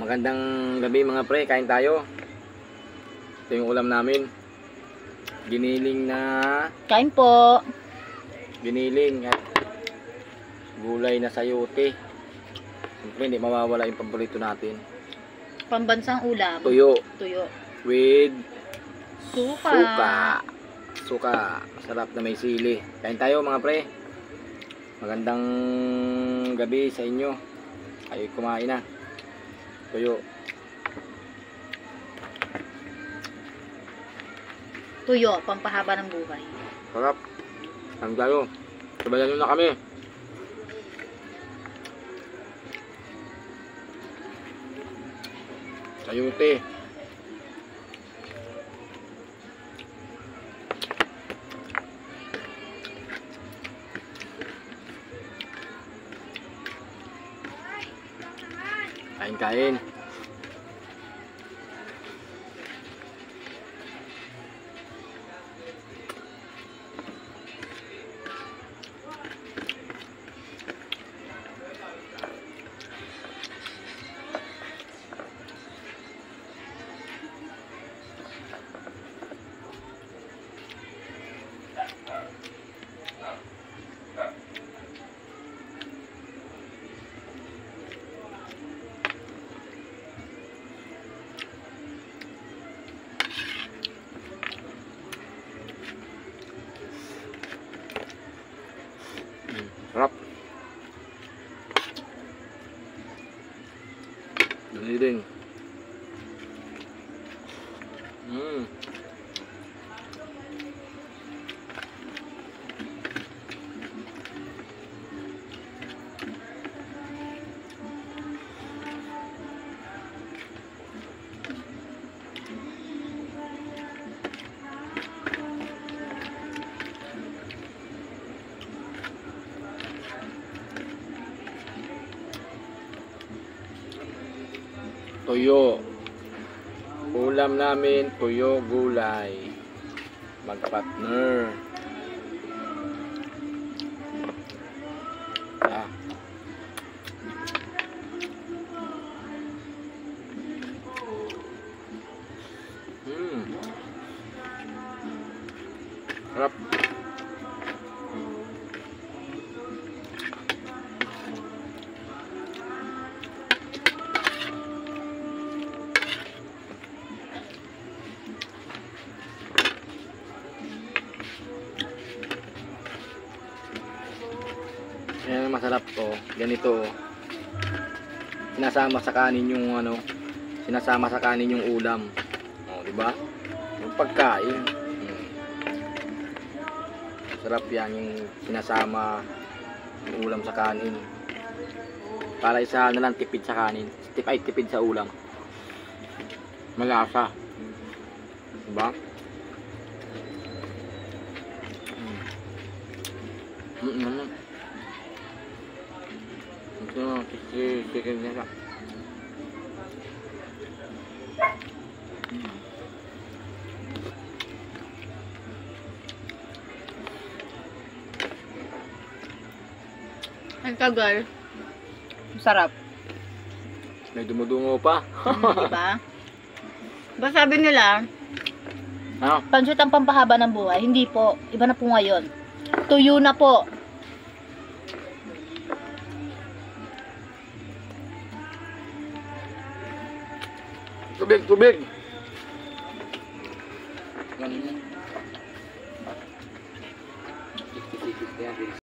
Magandang gabi mga pre, kain tayo. Ito yung ulam namin. Giniling na Kain po. giniling at gulay na sayote. Siyempre hindi mawawala yung paborito natin. Pambansang ulam. Tuyo Tuyo. with Suka. Suka. Masarap na may sili. Kain tayo mga pre. Magandang gabi sa inyo. Kayo kumain na. Tuyo. Tuyo, pampahaba ng buhay. Sarap. Kain tayo. Sabayan nyo na kami. Sayote. Kain. Sarap. Dali din. Tuyo. Ulam namin, tuyo gulay. Magka-partner. Ah. Sarap. Yan ang masarap to. Ganito. Sinasama sa kanin yung sinasama sa kanin yung ulam. Oh, di ba? Yung pagkain. Sarap yan yung sinasama yung ulam sa kanin. Para isa na lang tipid sa kanin. Tipid sa ulam. Malasa. Di ba? Chicken nila. Ang tagal. Sarap. May dumudungo pa. Diba? Ba sabi nila, Ano? pansit ang pampahaba ng buhay. Hindi po. Iba na po ngayon. Tuyo na po. Tubig. Ganun.